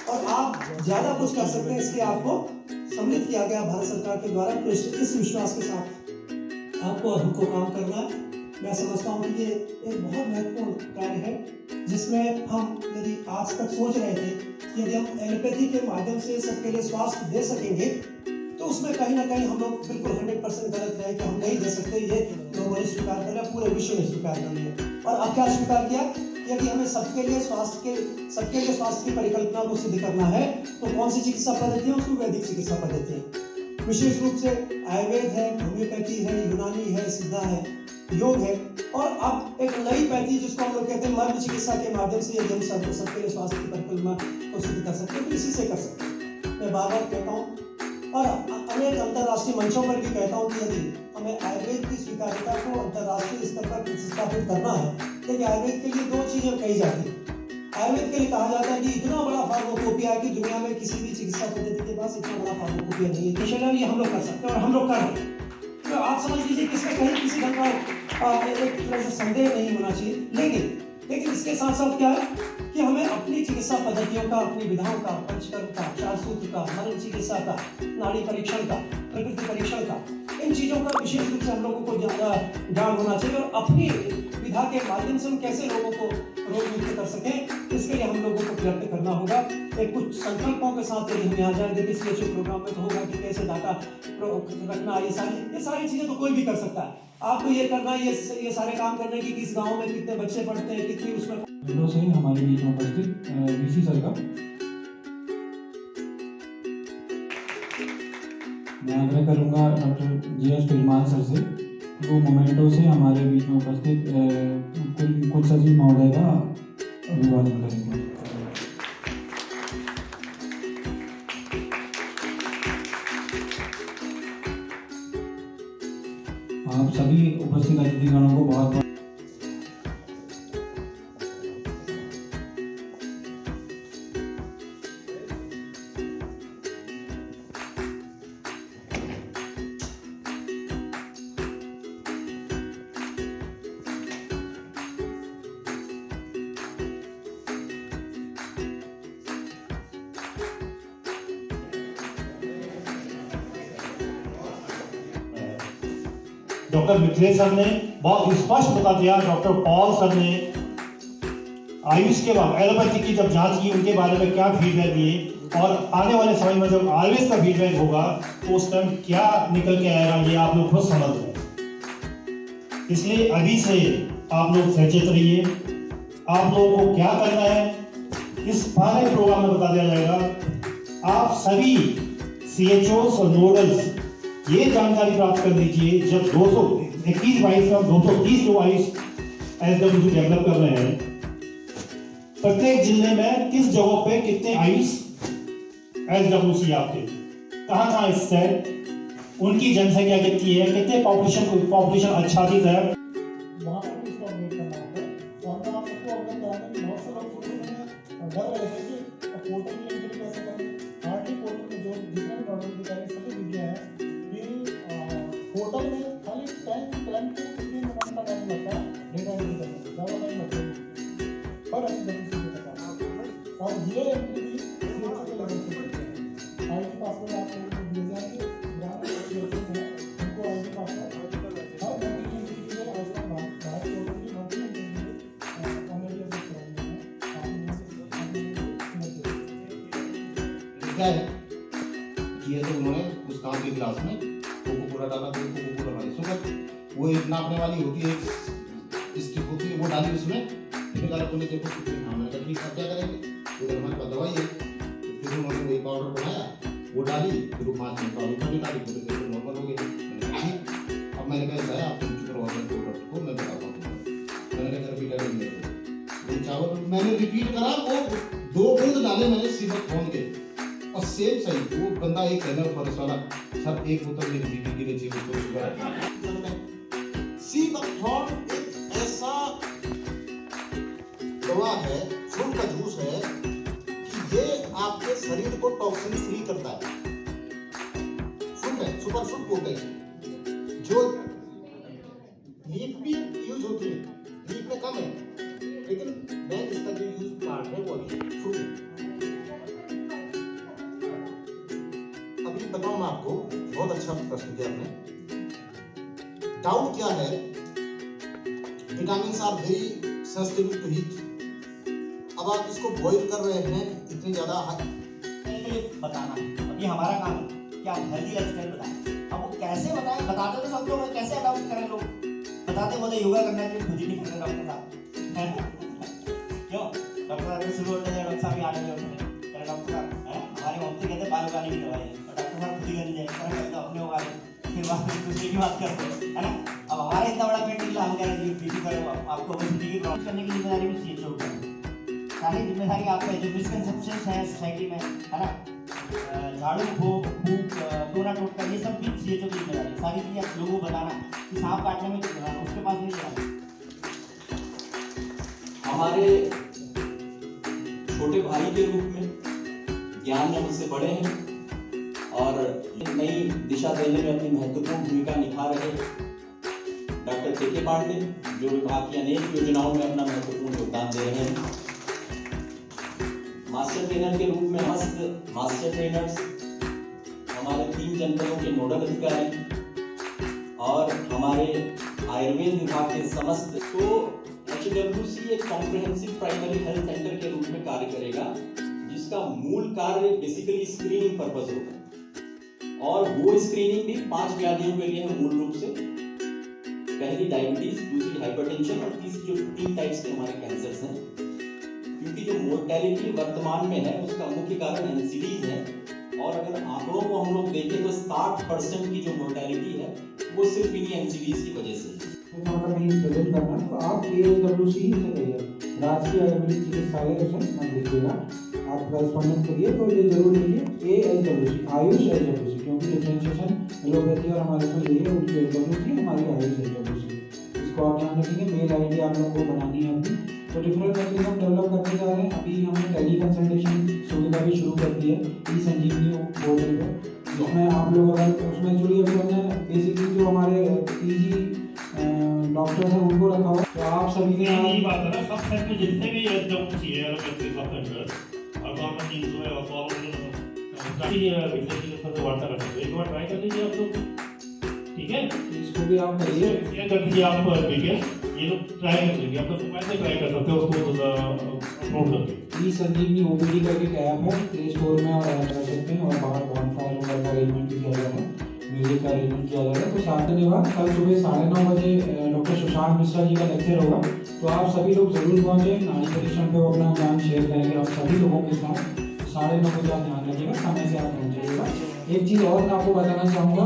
और आप ज़्यादा कुछ कर सकते हैं, इसलिए आपको सम्मिलित किया गया भारत सरकार के द्वारा। तो इस विश्वास के साथ आपको और हमको काम करना है। मैं समझता हूँ कि ये एक बहुत महत्वपूर्ण कार्य है, जिसमें हम यदि आज तक सोच रहे थे कि यदि हम एलोपैथी के माध्यम से सबके लिए स्वास्थ्य दे सकेंगे, तो उसमें कहीं ना कहीं हम लोग बिल्कुल 100% गलत रहे कि हम नहीं दे सकते। ये लोगों ने स्वीकार कर लिया, पूरे विश्व ने स्वीकार कर लिया। और अब क्या स्वीकार किया कि यदि हमें सबके लिए स्वास्थ्य की परिकल्पना को सिद्ध करना है, तो कौन सी चिकित्सा पद्धति है? उसको वैदिक चिकित्सा पद्धति है। विशेष रूप से आयुर्वेद है, होम्योपैथी है, यूनानी है, सिद्धा है, योग है, और अब एक नई पैथी जिसको हम लोग कहते हैं मर्म चिकित्सा के माध्यम से यदि हम सबके लिए स्वास्थ्य की परिकल्पना को सिद्ध कर सकते हैं, तो इसी से कर सकते हैं। मैं बार बार कहता हूँ और अनेक अंतर्राष्ट्रीय मंचों पर भी कहता हूँ कि यदि हमें आयुर्वेद की स्वीकार्यता को अंतर्राष्ट्रीय स्तर पर प्रतिस्थापित करना है, क्योंकि आयुर्वेद के लिए दो चीजें कही जाती है। आयुर्वेद के लिए कहा जाता है कि इतना बड़ा फार्माकोपिया है कि दुनिया में किसी भी चिकित्सा पद्धति के पास इतना बड़ा फार्माकोपिया नहीं है। चलो ये हम लोग कर सकते हैं और हम लोग कर रहे हैं। तो आप समझ लीजिए कि इसमें कहीं किसी ढंग का एक तरह से संदेह नहीं होना चाहिए। लेकिन इसके साथ साथ क्या है कि हमें अपनी चिकित्सा पद्धतियों का, अपनी विधाओं का, पंचकर्म का, चार सूत्र का, मरण चिकित्सा का, नाड़ी परीक्षण का, प्रकृति परीक्षण का, इन चीजों का विशेष रूप से हम लोगों को ज्ञान होना चाहिए और अपनी विधा के माध्यम से हम कैसे लोगों को रोग मुक्त कर सकें, इसके लिए हम लोगों को प्रयत्न करना होगा। एक कुछ संकल्पों के साथ यदि हम यहाँ जाए, देखिए CHO प्रोग्राम में तो होगा कि कैसे डाटा रखना, ये सारी चीजें तो कोई भी कर सकता है। आपको ये करना, ये सारे काम करने की किस गांव में कितने बच्चे पढ़ते हैं, कितनी उसमें से हमारे बीच में उपस्थित VC सर का मैं आग्रह करूंगा डॉक्टर GS फिल्मान सर से वो मोमेंटो से हमारे बीच में उपस्थित कुल सचिव महोदय का अभिवादन करेंगे। आप सभी उपस्थित अतिथिगणों को बहुत डॉक्टर मिथिलेश सर ने बहुत स्पष्ट बता दिया, डॉक्टर पॉल सर ने आयुष के बाद एलोपैथी की जब जांच की, उनके बारे में क्या फीडबैक दिए और आने वाले समय में जब आयुर्वेद का फीडबैक होगा तो उस टाइम क्या निकल के आएगा, ये आप लोग खुद समझ रहे हैं। इसलिए अभी से आप लोग सचेत रहिए। आप लोगों को क्या करना है इस सारे प्रोग्राम में बता दिया जाएगा। आप सभी CHOs और नोडल्स ये जानकारी प्राप्त कर लीजिए। जब 221-22 में 230 जो आयुष SWC डेवलप कर रहे हैं, प्रत्येक जिले में किस जगह पे कितने आयुष SWC आपके कहाँ स्थित है, उनकी जनसंख्या कितनी है, कितने पॉपुलेशन आच्छादित है, वहाँ पर भी इसको अपडेट करना होता है। और मैं आप सबको अवगत कराने की बहुत से लोग सोच रहे हैं डर रहे थे कि पोर्टल में एंट्री कैसे करें। हार्डली पोर्टल में जो जितने भी डॉक्टर की तरह सभी विज्ञा है कि पोर्टल में खाली 10 to 15 मिनट का टाइम लगता है डेटा एंट्री करने में, ज़्यादा टाइम लगता है पर और ये एंट्री भी CHO के लेवल से होती है। IT पासवर्ड आप लोगों को दिए जाएंगे, ग्राम CHO है उनको IT पासवर्ड हर एंट्री के लिए ऐसा भारत पोर्टल की नौकरी क्या है किया तो उन्होंने उस काम के गिलास में कोको डाला, कोको वाली शुगर वो एक नापने वाली होती है, इसकी होती है, वो डाली उसमें फिर डाला। बोले देखो कितने हाँ, मैंने कहा ठीक है क्या करेंगे, उधर हमारे पास दवाई है। फिर उन्होंने वही पाउडर बनाया, वो डाली, फिर वो 5 मिनट पाउडर में डाली, बोले देखो नॉर्मल हो गया। मैंने कहा ठीक। अब मैंने कहा ऐसा है आप चुप करो, को मैं बताता हूँ। मैंने कहा रिपीट करेंगे वो चावल, मैंने रिपीट करा, वो 2 बूंद डाले मैंने सीधा फोन के और सेम सही। वो बंदा एक कहना ऊपर वाला सर एक बोतल मेरी बीपी की नीचे उसको शुगर सीबकथॉर्न एक ऐसा दवा है, फ्रूट का जूस है कि ये आपके शरीर को टॉक्सिन फ्री करता है। फ्रूट है, सुपर फ्रूट बोलते हैं, जो लीफ भी यूज होती है, लीफ में कम है लेकिन मैं इसका जो यूज पार्ट है वो अभी फ्रूट बताऊं मैं आपको, बहुत अच्छा प्रश्न किया आपने। डाउट क्या है, vitamin are very sensitive to heat. अब आप इसको बॉईल कर रहे हैं इतनी ज्यादा तो ये बताना अभी हमारा काम है कि आप हेल्दी लाइफस्टाइल बताएं। अब वो कैसे बताएं, बताते तो सब लोग हैं, कैसे अडॉप्ट करें लोग? बताते बोले योगा करना चाहिए, खुद ही नहीं करते डॉक्टर साहब। क्यों डॉक्टर साहब शुरू होते हैं, डॉक्टर साहब ही आगे होते हैं, डॉक्टर साहब हमारे मम्मी कहते हैं बाल उगाने की दवाई है, और डॉक्टर साहब खुद ही गंजे हैं, अपने उगा लें, फिर बाद में दूसरे की बात करते हैं, है ना। अब हमारा इतना बड़ा पेट निकला, हम कह रहे हैं बीपी करो, आपको ओबेसिटी की प्रॉब्लम करने की जिम्मेदारी भी सीएचओ की है। सारी जिम्मेदारी आपका है। जो मिसकंसेप्शंस है सोसाइटी में, है ना, झाड़ू फूक टोना टोटका, ये सब भी सीएचओ की जिम्मेदारी है। सारी चीज़ें आप लोगों को बताना कि सांप काटने में उसके पास नहीं जाना। हमारे छोटे भाई के रूप में ज्ञान में मुझसे बड़े हैं और नई दिशा देने में अपनी महत्वपूर्ण भूमिका निभा रहे डॉक्टर के पांडे, जो विभाग की अनेक योजनाओं में अपना महत्वपूर्ण योगदान दे रहे हैं। मास्टर ट्रेनर के रूप में समस्त मास्टर ट्रेनर्स, हमारे 3 जनपदों के नोडल अधिकारी और हमारे आयुर्वेद विभाग के समस्त। तो HWC एक कॉम्प्रिहेंसिव प्राइमरी हेल्थ सेंटर के रूप में कार्य करेगा, जिसका मूल कार्य बेसिकली स्क्रीनिंग पर्पस होगा। और वो स्क्रीनिंग भी 5 व्याधियों के लिए है मूल रूप से। पहली डायबिटीज, दूसरी हाइपरटेंशन और तीसरी जो 3 टाइप्स के हमारे कैंसर्स हैं। क्योंकि जो मोर्टेलिटी वर्तमान में है उसका मुख्य कारण एनसीडीज है, और अगर आंकड़ों को हम लोग देखें तो 60% की जो मोर्टेलिटी है वो सिर्फ इन्हीं एनसीडीज की वजह से है। अगर कहीं प्रेजेंट करना है तो आप AHWC से करिए, राजकीय आयुर्वेदिक चिकित्सालय से मत लिखिएगा, आप करस्पॉन्डेंट करिए तो ये जरूर लिखिए AHWC, आयुष HWC, क्योंकि डिफरेंशिएशन एलोपैथी और हमारे में ये है, उनकी HWC हमारी आयुष HWC। इसको आप ध्यान रखेंगे। मेल ID आप लोगों को बनानी है अपनी। तो डिफरेंट मैकेनिज्म डेवलप करते जा रहे हैं। अभी हमने टेली कंसल्टेशन सुविधा भी शुरू कर दी है ई-संजीवनी पोर्टल पर, जिसमें आप लोग अगर उसमें एक्चुअली अभी हमने बेसिकली जो हमारे PG डॉक्टर हैं उनको रखा हुआ, तो आप सभी ने यही बात है ना, सब सेंटर जितने भी HWC है एलोपैथी सब सेंटर और गवर्नमेंट टीम्स में और काफी विशेष स्तर से वार्ता करते हैं। एक बार ट्राई कर लीजिए आप लोग, ठीक है? इसको भी आप करिए। ये कर दीजिए आप डिटेल, ये लोग ट्राई कर लेंगे। आप लोग कैसे ट्राई कर सकते हो उसको अपलोड करके। ई-संजीवनी OPD करके एक ऐप है, प्ले स्टोर में और ऐप कर सकते हैं, और बाहर बॉनफायर वगैरह का अरेंजमेंट किया जा रहा है, म्यूजिक का अरेंजमेंट किया जा रहा है। तो 7 दिन बाद कल सुबह 9:30 बजे डॉक्टर सुशांत मिश्रा जी का लेक्चर होगा, तो आप सभी लोग जरूर पहुँचे। नारी परीक्षण पे वो अपना ज्ञान शेयर करेंगे आप सभी लोगों के साथ। 9:30 बजे आप ध्यान रखिएगा, समय से आप पहुँच जाइएगा। एक चीज़ और मैं आपको बताना चाहूँगा